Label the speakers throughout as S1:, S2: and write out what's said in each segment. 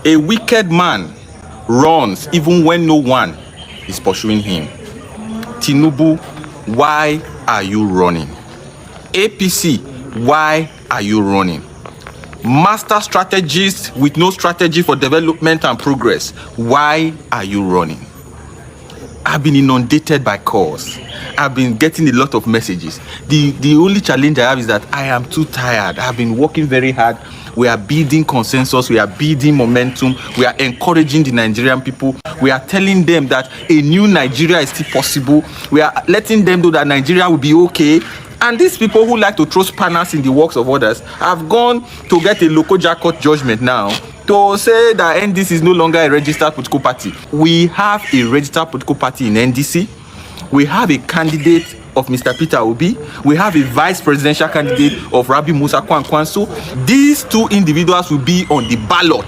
S1: A wicked man runs even when no one is pursuing him. Tinubu, why are you running? APC, why are you running? Master strategist with no strategy for development and progress, why are you running? I've been inundated by calls. I've been getting a lot of messages. The only challenge I have is that I am too tired. I've been working very hard. We are building consensus. We are building momentum. We are encouraging the Nigerian people. We are telling them that a new Nigeria is still possible. We are letting them know that Nigeria will be okay. And these people who like to throw spanners in the works of others have gone to get a local jackpot judgment now to say that NDC is no longer a registered political party. We have a registered political party in NDC. We have a candidate of Mr. Peter Obi. We have a vice presidential candidate of Rabi Musa Kwankwanso. These two individuals will be on the ballot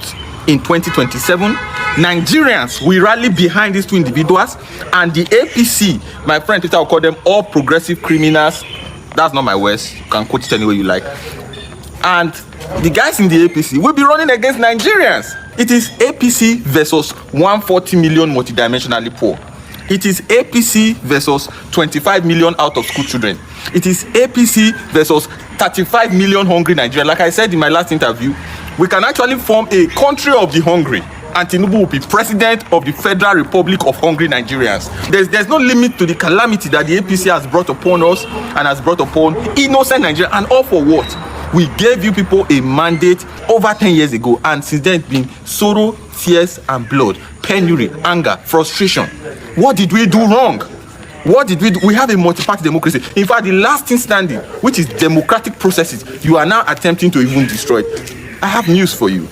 S1: in 2027. Nigerians will rally behind these two individuals, and the APC, my friend Peter will call them all progressive criminals. That's not my words. You can quote it any way you like. And the guys in the APC will be running against Nigerians. It is APC versus 140 million multidimensionally poor. It is APC versus 25 million out of school children. It is APC versus 35 million hungry Nigerians. Like I said in my last interview, we can actually form a country of the hungry, and Tinubu will be president of the Federal Republic of Hungry Nigerians. There's no limit to the calamity that the APC has brought upon us and has brought upon innocent Nigerians. And all for what? We gave you people a mandate over 10 years ago, and since then it's been sorrow, tears, and blood, penury, anger, frustration. What did we do wrong? What did we do? We have a multi-party democracy. In fact, the last thing standing, which is democratic processes, you are now attempting to even destroy. I have news for you.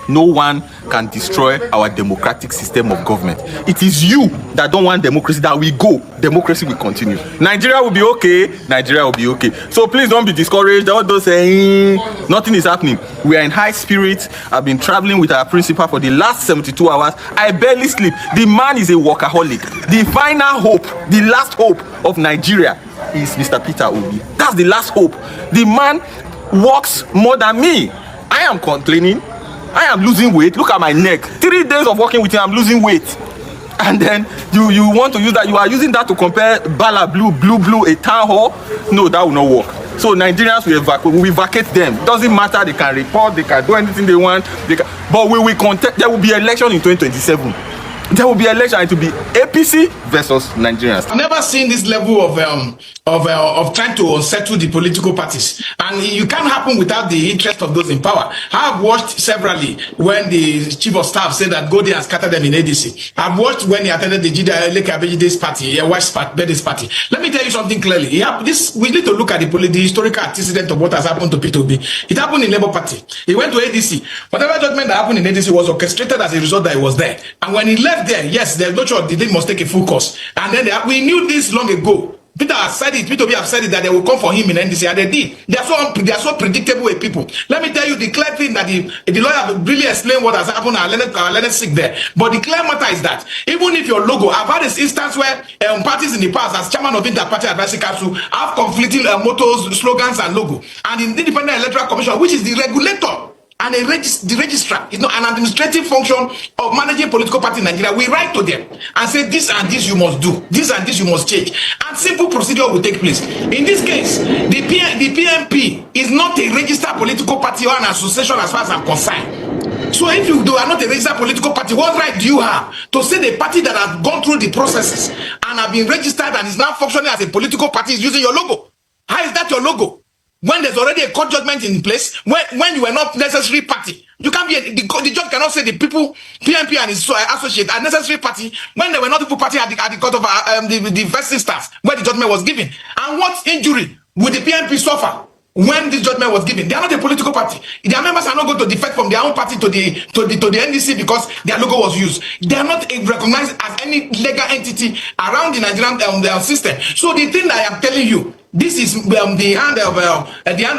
S1: No one can destroy our democratic system of government. It is you that don't want democracy that will go. Democracy will continue. Nigeria will be okay. Nigeria will be okay. So please don't be discouraged. All those saying nothing is happening. We are in high spirits. I've been traveling with our principal for the last 72 hours. I barely sleep. The man is a workaholic. The final hope, the last hope of Nigeria is Mr. Peter Obi. That's the last hope. The man works more than me. I am complaining. I am losing weight. Look at my neck. 3 days of working with him, I'm losing weight. And then you want to use that. You are using that to compare Bala Blue, a town hall. No, that will not work. So Nigerians will vacate them. Doesn't matter. They can report. They can do anything they want. But we will contest. There will be election in 2027. There will be election. It will be APC versus Nigerians.
S2: I've never seen this level of trying to unsettle the political parties, and it can't happen without the interest of those in power. I've watched severally when the chief of staff said that go there and scatter them in ADC. I've watched when he attended the Lekabejide's party, a West Bedis party. Let me tell you something clearly. We need to look at the historical antecedent of what has happened to P2B. It happened in Labour Party. He went to ADC. Whatever judgment that happened in ADC was orchestrated as a result that he was there. And when he left there, yes, there's no choice. The thing must take a full course. And then we knew this long ago. Peter has said it, P2B have said it, that they will come for him in NDC, and they did. They are so predictable with people. Let me tell you the clear thing that the lawyer really explained what has happened and let us sick there. But the clear matter is that even if your logo, I've had this instance where parties in the past, as chairman of Inter-Party Advisory Council, have conflicting mottos, slogans, and logo. And the Independent Electoral Commission, which is the regulator and the registrar, is not an administrative function of managing political party in Nigeria. We write to them and say this and this you must do, this and this you must change, and simple procedure will take place. In this case, the PNP is not a registered political party or an association as far as I'm concerned. So if you are not a registered political party, what right do you have to say the party that has gone through the processes and have been registered and is now functioning as a political party is using your logo? How is that your logo? When there's already a court judgment in place, when you were not necessary party, you can't be the judge cannot say the people, PNP and his associate are necessary party when they were not people party at the court of the first instance where the judgment was given. And what injury would the PNP suffer when this judgment was given? They are not a political party. Their members are not going to defect from their own party to the NDC because their logo was used. They are not recognized as any legal entity around the Nigerian system. So the thing that I am telling you, this is the hand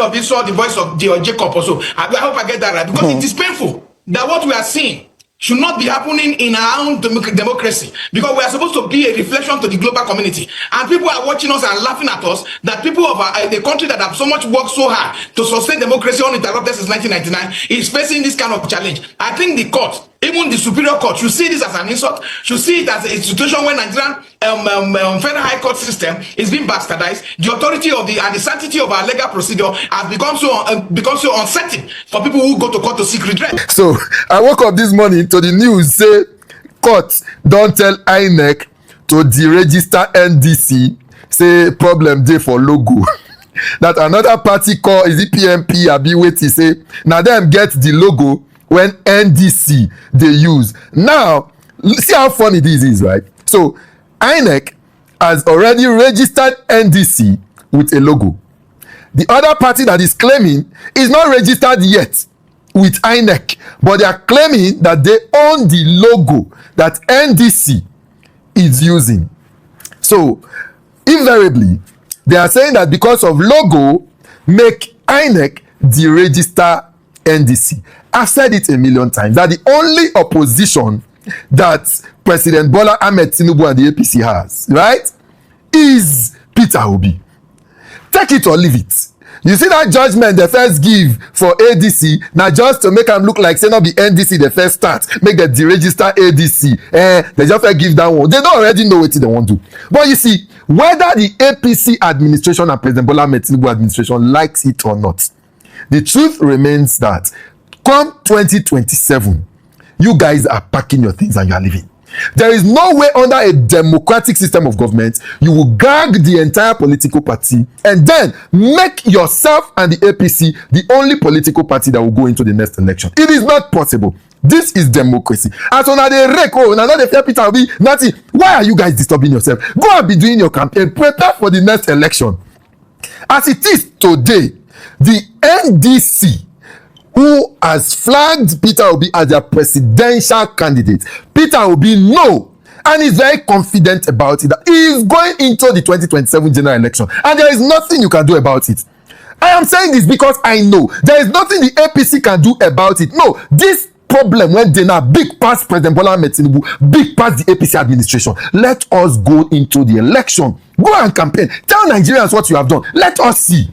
S2: of this, the voice of Jacob also. I hope I get that right, because it is painful that what we are seeing should not be happening in our own democracy, because we are supposed to be a reflection to the global community, and people are watching us and laughing at us that people of the country that have so much worked so hard to sustain democracy uninterrupted since 1999 is facing this kind of challenge. I think the court, even the superior court, should see this as an insult, should see it as a situation where Nigerian federal high court system is being bastardized. The authority of the and the sanctity of our legal procedure has become so uncertain for people who go to court to seek redress.
S3: So I woke up this morning to the news say court don tell INEC to deregister NDC, say problem dey for logo. That another party call, is it PMP abi wetin, say na dem get the logo when NDC dey use. Now see how funny this is, right? So INEC has already registered NDC with a logo. The other party that is claiming is not registered yet with INEC, but they are claiming that they own the logo that NDC is using. So invariably, they are saying that because of logo, make INEC deregister NDC. I've said it a million times that the only opposition that President Bola Ahmed Tinubu and the APC has, right, is Peter Obi. Take it or leave it. You see that judgment they first give for ADC, now just to make them look like say not be NDC the first start, make them deregister ADC. They just first give that one. They don't already know what they want to do. But you see, whether the APC administration and President Bola Ahmed Tinubu administration likes it or not, the truth remains that come 2027, you guys are packing your things and you are leaving. There is no way under a democratic system of government you will gag the entire political party and then make yourself and the APC the only political party that will go into the next election. It is not possible. This is democracy. As on the record, now the fair Peter will be nothing. Why are you guys disturbing yourself? Go and be doing your campaign. Prepare for the next election. As it is today, the NDC, who has flagged Peter Obi as their presidential candidate, Peter Obi know, and is very confident about it, that he is going into the 2027 general election, and there is nothing you can do about it. I am saying this because I know there is nothing the APC can do about it. No, this problem when they now big past President Bola Ahmed Tinubu, big past the APC administration. Let us go into the election. Go and campaign. Tell Nigerians what you have done. Let us see.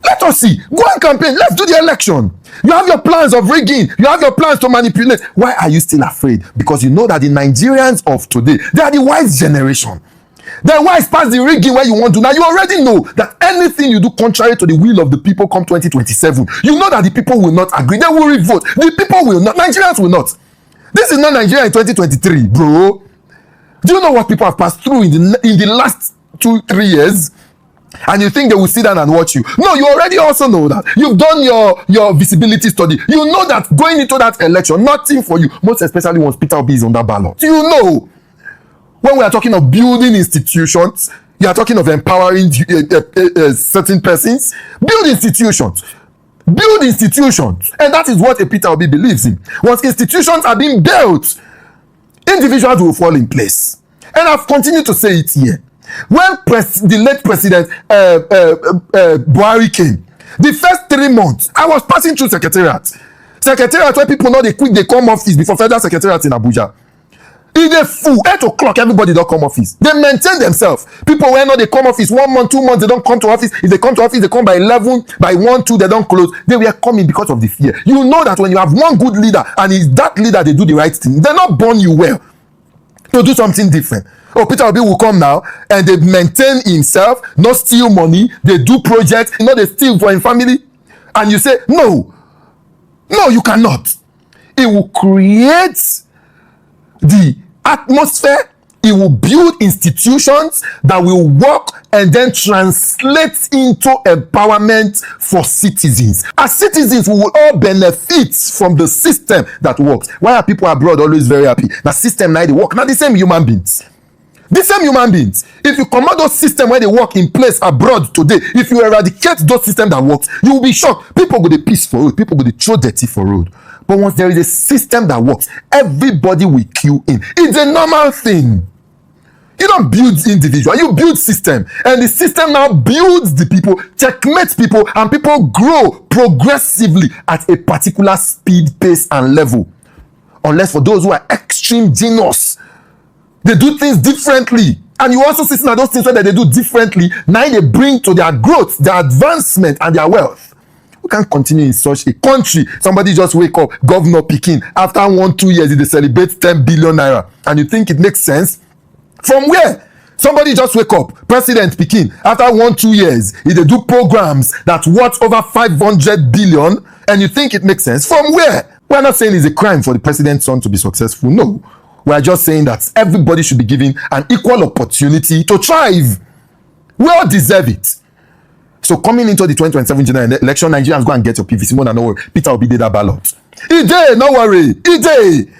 S3: Let us see. Go and campaign. Let's do the election. You have your plans of rigging. You have your plans to manipulate. Why are you still afraid? Because you know that the Nigerians of today, they are the wise generation. They're wise past the rigging where you want to. Now you already know that anything you do contrary to the will of the people come 2027, you know that the people will not agree. They will revote. The people will not. Nigerians will not. This is not Nigeria in 2023, bro. Do you know what people have passed through in the last 2-3 years? And you think they will sit down and watch you? No, you already also know that. You've done your visibility study. You know that going into that election, nothing for you. Most especially once Peter Obi is on that ballot. You know. When we are talking of building institutions, you are talking of empowering certain persons. Build institutions. Build institutions. And that is what a Peter Obi believes in. Once institutions are being built, individuals will fall in place. And I've continued to say it here. When the late president Buhari came, the first 3 months, I was passing through secretariat where people know they come office before federal secretariat in Abuja. If they full 8 o'clock, everybody don't come office. They maintain themselves. People when not they come office 1 month, 2 months, they don't come to office. If they come to office, they come by 11, by 1, 2, they don't close. They were coming because of the fear. You know that when you have one good leader and it's that leader they do the right thing, they're not born you well to do something different. Oh, Peter Obi will come now and they maintain himself, not steal money, they do projects, they steal for his family. And you say, no, you cannot. It will create the atmosphere, it will build institutions that will work and then translate into empowerment for citizens. As citizens, we will all benefit from the system that works. Why are people abroad always very happy? The system now they work, not the same human beings. The same human beings. If you command those systems where they work in place abroad today, if you eradicate those systems that work, you will be shocked. People go to piss for road, people go to throw dirty for road. But once there is a system that works, everybody will queue in. It's a normal thing. You don't build individual, you build system. And the system now builds the people, checkmates people, and people grow progressively at a particular speed, pace, and level. unless for those who are extreme genius. They do things differently. And you also see that those things that they do differently, now they bring to their growth, their advancement, and their wealth. We can't continue in such a country. Somebody just wake up, Governor Pikin, after 1-2 years, they celebrate 10 billion naira. And you think it makes sense? From where? Somebody just wake up, President Pikin, after 1-2 years, they do programs that worth over 500 billion, and you think it makes sense? From where? We're not saying it's a crime for the president's son to be successful. No. We're just saying that everybody should be given an equal opportunity to thrive. We all deserve it. So coming into the 2027 general election, Nigerians, go and get your PVC. More than no worry. Peter will be there that ballot. Ide, no worry. Ide.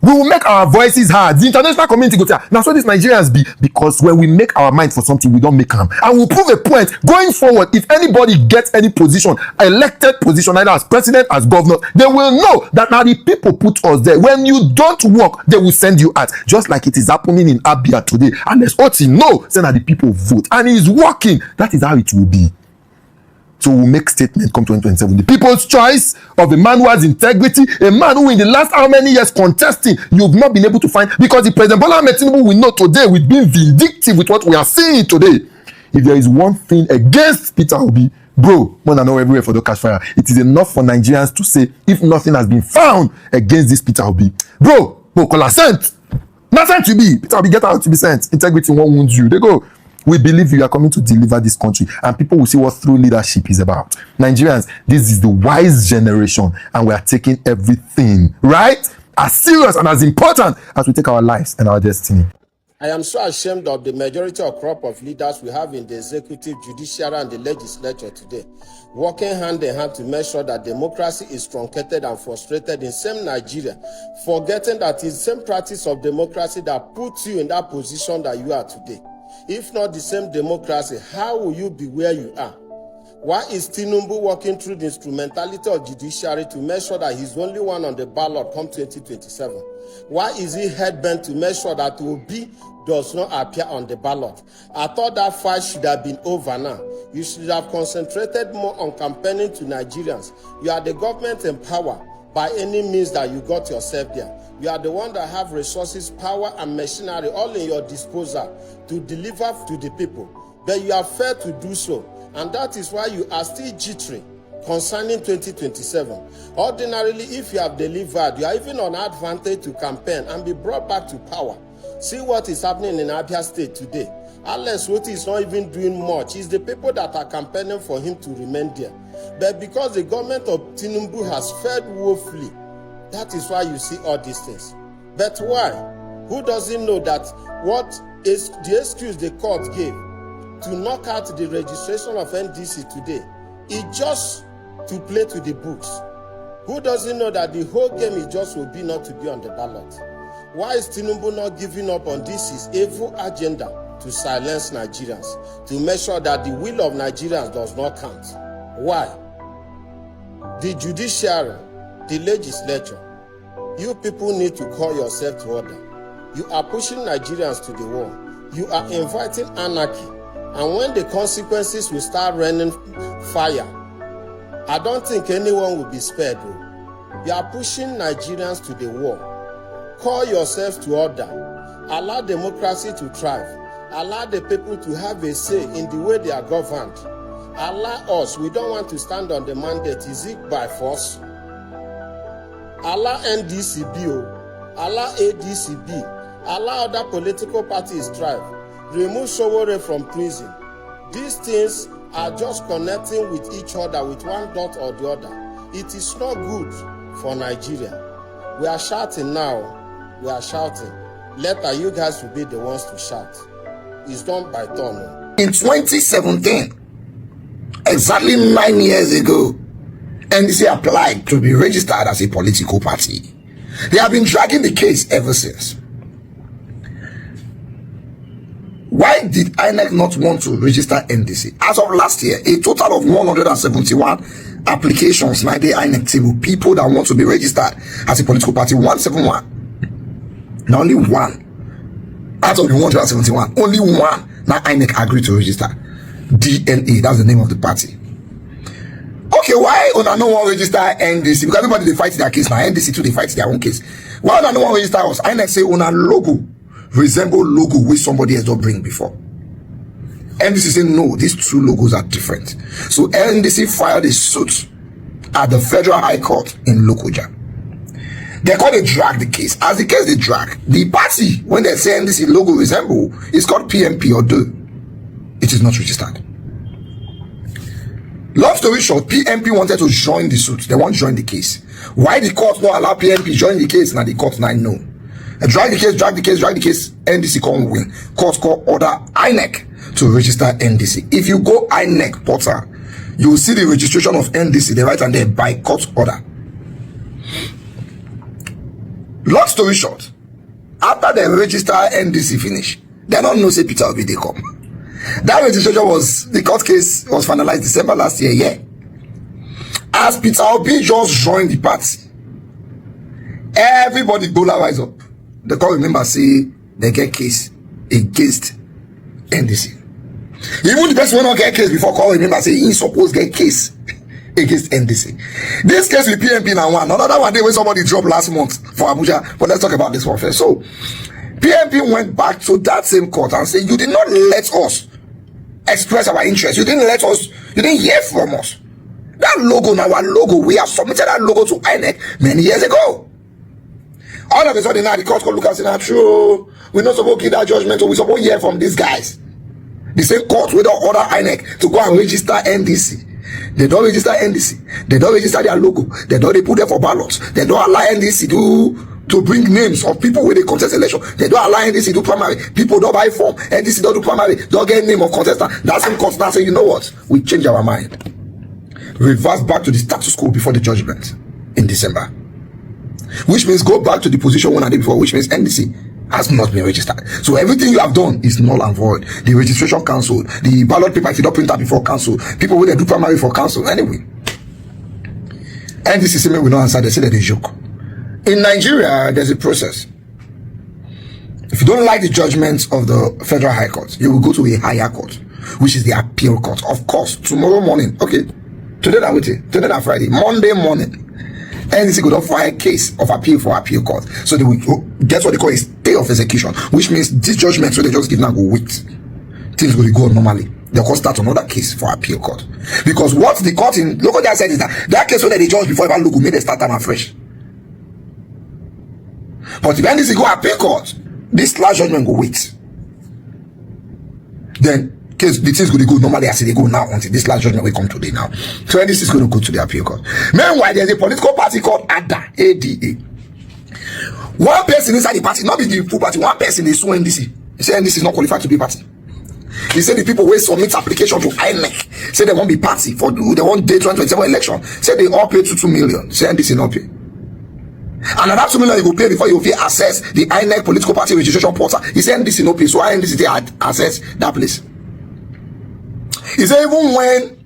S3: We will make our voices heard. The international community go say, now so these Nigerians be, because when we make our mind for something, we don't make them. And we'll prove a point going forward. If anybody gets any position, elected position, either as president, as governor, they will know that now the people put us there. When you don't work, they will send you out. Just like it is happening in Abia today. Unless Oti know, say that the people vote. And he's working. That is how it will be. So we'll make statement come 2027. The people's choice of a man who has integrity, a man who in the last how many years contesting, you've not been able to find, because the President Bola Ahmed Tinubu we know today, we've been vindictive with what we are seeing today. If there is one thing against Peter Obi, bro, more than know everywhere for the cash fire, it is enough for Nigerians to say, if nothing has been found against this Peter Obi, bro, call sent. Not sent to be. Peter Obi get out to be sent. Integrity won't wound you. They go. We believe you are coming to deliver this country, and people will see what true leadership is about. Nigerians, this is the wise generation, and we are taking everything, right, as serious and as important as we take our lives and our destiny.
S4: I am so ashamed of the majority of crop of leaders we have in the executive, judiciary, and the legislature today, working hand in hand to make sure that democracy is truncated and frustrated in same Nigeria, forgetting that it's the same practice of democracy that puts you in that position that you are today. If not the same democracy, how will you be where you are? Why is Tinubu working through the instrumentality of judiciary to make sure that he's the only one on the ballot come 2027? Why is he headbent to make sure that Obi does not appear on the ballot? I thought that fight should have been over now. You should have concentrated more on campaigning to Nigerians. You are the government in power by any means that you got yourself there. You are the one that have resources, power, and machinery all in your disposal to deliver to the people. But you are failed to do so. And that is why you are still jittery concerning 2027. Ordinarily, if you have delivered, you are even on advantage to campaign and be brought back to power. See what is happening in Abia State today. Alex Woti is not even doing much. It's the people that are campaigning for him to remain there. But because the government of Tinubu has failed woefully, that is why you see all these things. But why? Who doesn't know that what is the excuse the court gave to knock out the registration of NDC today is just to play to the books? Who doesn't know that the whole game is just will be not to be on the ballot? Why is Tinubu not giving up on this his evil agenda to silence Nigerians, to make sure that the will of Nigerians does not count? Why? The judiciary, the legislature, you people need to call yourself to order. You are pushing Nigerians to the wall. You are inviting anarchy. And when the consequences will start raining fire, I don't think anyone will be spared. You are pushing Nigerians to the wall. Call yourself to order. Allow democracy to thrive. Allow the people to have a say in the way they are governed. Allow us, we don't want to stand on the mandate. Is it by force? Allow NDCB, allow ADCB, allow other political parties thrive. Remove Sowore from prison. These things are just connecting with each other with one dot or the other. It is not good for Nigeria. We are shouting now. We are shouting. Later, you guys will be the ones to shout. It's done by turn.
S5: In 2017, exactly 9 years ago, NDC applied to be registered as a political party. They have been dragging the case ever since. Why did INEC not want to register NDC? As of last year, a total of 171 applications by the INEC table, people that want to be registered as a political party, 171. Now only one out of the 171, only one now INEC agreed to register. DNA, that's the name of the party. okay, why una no one register NDC? Because everybody they fight their case now. NDC too they fight their own case. Why una no one register us? INEC say una logo resemble logo which somebody has not bring before. NDC say no, these two logos are different. So NDC filed a suit at the Federal High Court in Lokoja. They call it drag the case. As the case they drag, the party when they say NDC logo resemble is called PMP or do. It is not registered. Long story short, PMP wanted to join the suit. They won't join the case. Why the court not allow PMP join the case? Now the court now no. Drag the case. NDC can't win. Court call order INEC to register NDC. If you go INEC portal, you will see the registration of NDC. They write and there by court order. Long story short, after they register NDC finish, they don't know say Peter Obi they come. That registration was, the court case was finalized December last year, yeah. As Peter Obi just joined the party, everybody go rise up. The court remember say they get case against NDC. Even the person who not get case before court remember say he supposed get case against NDC. This case with PMP now one. Another one day when somebody dropped last month for Abuja. But let's talk about this one first. So PMP went back to that same court and said, you did not let us express our interest. You didn't hear from us. That logo, now our logo, we have submitted that logo to INEC many years ago. All of a sudden now the court could look and say, nah, true, we're not supposed to give that judgment, or we're supposed to hear from these guys. The same court will order INEC to go and register NDC. They don't register NDC. They don't register their logo. They put them for ballots. They don't allow NDC to bring names of people with a contest election. They don't allow NDC to do primary. People don't buy form. NDC don't do primary. Don't get name of contestant. That's some court now say, you know what? We change our mind. Reverse back to the status quo before the judgment in December. Which means go back to the position one day before, which means NDC has not been registered. So everything you have done is null and void. The registration cancelled. The ballot paper, if you don't print that before, cancelled. People when they do primary for cancelled. Anyway. NDC say we not answer, they say that they joke. In Nigeria, there's a process. If you don't like the judgment of the Federal High Court, you will go to a higher court, which is the appeal court. Of course, tomorrow morning, okay, today that Friday, Monday morning, NDC could not file a case of appeal for appeal court. So they will get what they call a stay of execution, which means this judgment, so they just give now go wait. Things will go normally. They'll go start another case for appeal court. Because what the court in local judge said is that case where they judge before even look, made they start them afresh. But if NDC go appeal court, this last judgment go wait. Then case the things going to go normally as they go now until this last judgment will come today now. So NDC is going to go to the appeal court. Meanwhile, there's a political party called ADA. ADA. One person inside the party, not be the full party, one person is suing NDC. He said NDC is not qualified to be party. He said the people will submit application to INEC. Say they won't be party for they want day 2027 election. Say they all pay 2 million. Say NDC not pay. And another 2 million you will pay before you will access the INEC political party registration portal. He said NDC no pay, so NDC they had access that place. He said even when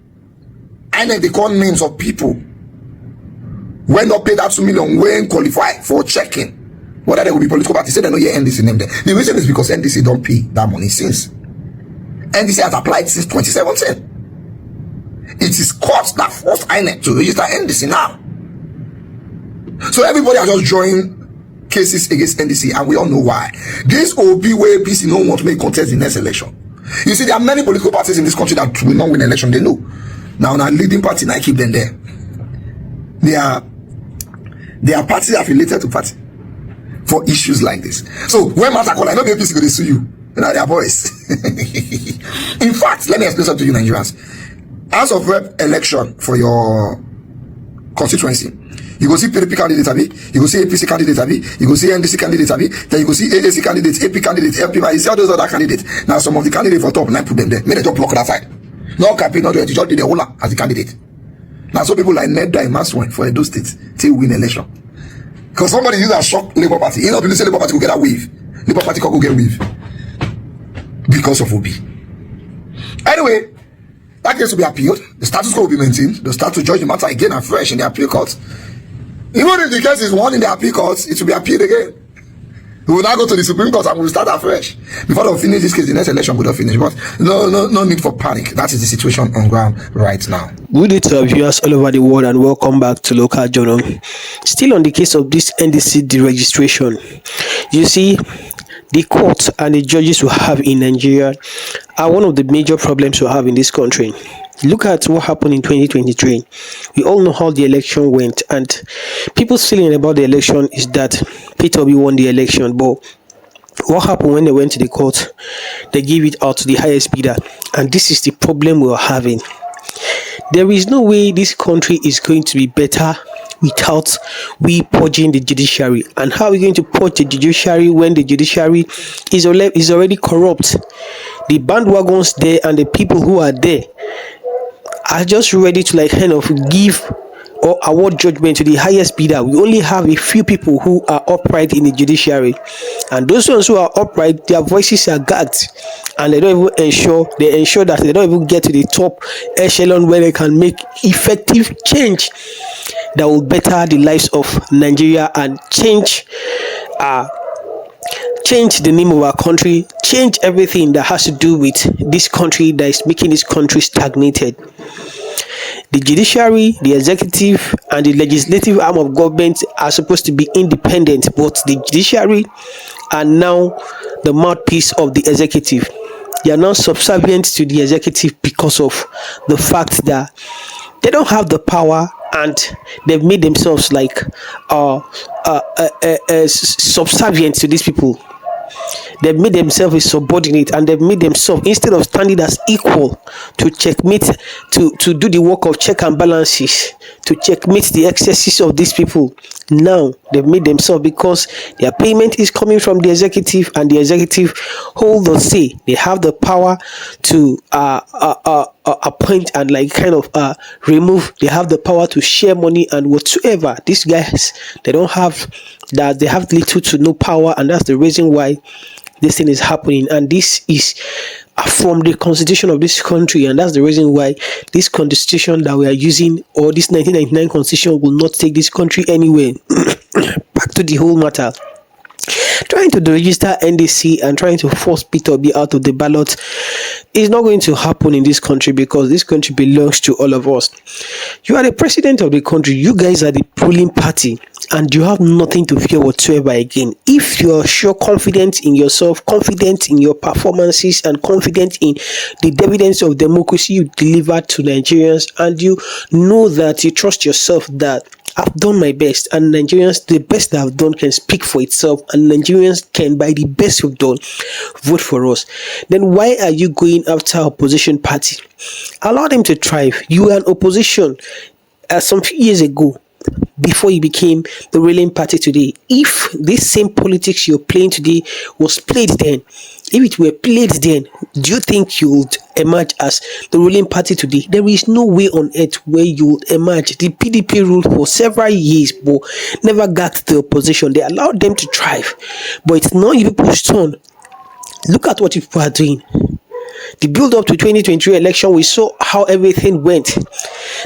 S5: INEC they call names of people when not pay that 2 million, when qualify for checking whether they will be political party, say they know your NDC name there. The reason is because NDC don't pay that money since. NDC has applied since 2017. It is court that forced INEC to register NDC now. So everybody has just joined cases against NDC, and we all know why. This OB where APC no want to make contest the next election. You see, there are many political parties in this country that will not win election. They know. Now leading party, and I keep them there. They are parties affiliated to party for issues like this. So when matter call, I know the APC going to sue you. You know, they are boys. In fact, let me explain something to you, Nigerians. As of rep election for your constituency, you go see PDP candidate abi, you go see APC candidate abi, you go see NDC candidate abi, then you go see AAC candidates, AP candidates, LP, you see all those other candidates. Now some of the candidates for top, now put them there. May they just block that side. No campaign, not just did the whole as the candidate. Now some people like Ned die Maswen for Edo State till win election. Because somebody use a shock Labour Party. You know, people say Labour Party will get a wave. Labour Party can go get wave. Because of Obi. Anyway, that case will be appealed. The status quo will be maintained. They'll start to judge the matter again afresh in the appeal court. Even if the case is won in the appeal court, it will be appealed again. We will now go to the Supreme Court and we'll start afresh. Before they finish this case, the next election would have finished. But no need for panic. That is the situation on ground right now.
S6: Good day to our viewers all over the world and welcome back to Local Journal. Still on the case of this NDC deregistration. You see, the courts and the judges we have in Nigeria are one of the major problems we have in this country. Look at what happened in 2023. We all know how the election went, and people's feeling about the election is that Peter Obi won the election. But what happened when they went to the court? They gave it out to the highest bidder, and this is the problem we are having. There is no way this country is going to be better without we purging the judiciary. And how are we going to purge the judiciary when the judiciary is already corrupt? The bandwagons there and the people who are there are just ready to kind of give or award judgment to the highest bidder. We only have a few people who are upright in the judiciary, and those ones who are upright, their voices are gagged, and they don't even ensure that they don't even get to the top echelon where they can make effective change that will better the lives of Nigeria and change the name of our country, change everything that has to do with this country that is making this country stagnated. The judiciary, the executive, and the legislative arm of government are supposed to be independent, but the judiciary are now the mouthpiece of the executive. They are now subservient to the executive because of the fact that they don't have the power, and they've made themselves subservient to these people. They've made themselves a subordinate, and they've made themselves, instead of standing as equal to checkmate, to do the work of check and balances, to checkmate the excesses of these people. Now they've made themselves, because their payment is coming from the executive, and the executive hold the say. They have the power to appoint and remove. They have the power to share money and whatsoever. These guys, they don't have that. They have little to no power, and that's the reason why this thing is happening. And this is from the constitution of this country, and that's the reason why this constitution that we are using, or this 1999 constitution, will not take this country anywhere. Back to the whole matter. Trying to deregister NDC and trying to force Peter Obi out of the ballot is not going to happen in this country, because this country belongs to all of us. You are the president of the country. You guys are the ruling party, and you have nothing to fear whatsoever again. If you are sure, confident in yourself, confident in your performances, and confident in the dividends of democracy you deliver to Nigerians, and you know that you trust yourself that I've done my best, and Nigerians, the best that I've done can speak for itself, and Nigerians can, by the best you've done, vote for us, then why are you going after opposition party? Allow them to thrive. You were an opposition some few years ago, before you became the ruling party today. If this same politics you're playing today was played then, if it were played then, do you think you would emerge as the ruling party today? There is no way on earth where you would emerge. The PDP ruled for several years but never got the opposition. They allowed them to thrive, but it's not you people's turn. Look at what people are doing. The build up to 2023 election, we saw how everything went.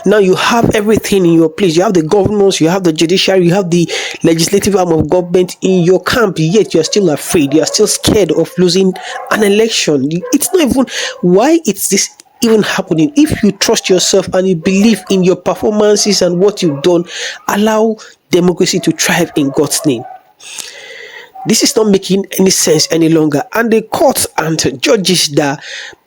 S6: Now you have everything in your place. You have the governors, you have the judiciary, you have the legislative arm of government in your camp, yet you're still afraid. You're still scared of losing an election. It's not even why it's this even happening. If you trust yourself and you believe in your performances and what you've done, allow democracy to thrive in God's name. This is not making any sense any longer, and the courts and judges that,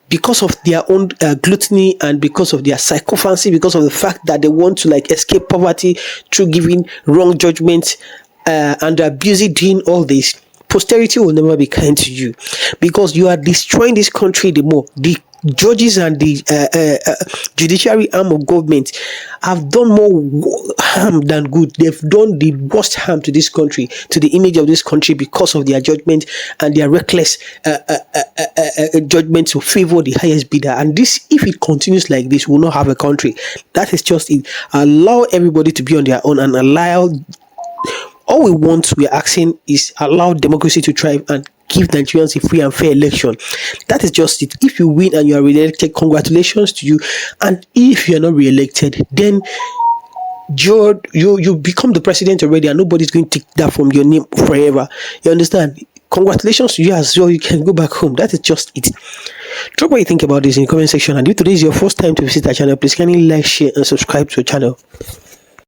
S6: because of their own gluttony and because of their sycophancy, because of the fact that they want to escape poverty through giving wrong judgments and abusing doing all this, posterity will never be kind to you, because you are destroying this country the more. The judges and the judiciary arm of government have done more harm than good. They've done the worst harm to this country, to the image of this country, because of their judgment and their reckless judgment to favor the highest bidder. And this, if it continues like this, we'll not have a country. That is just it. Allow everybody to be on their own, and allow, all we're asking is allow democracy to thrive and give Nigerians a free and fair election. That is just it. If you win and you are re-elected, congratulations to you. And if you are not re-elected, then you become the president already, and nobody's going to take that from your name forever. You understand? Congratulations to you as well. You can go back home. That is just it. Drop what you think about this in the comment section. And if today is your first time to visit our channel, please kindly like, share, and subscribe to our channel.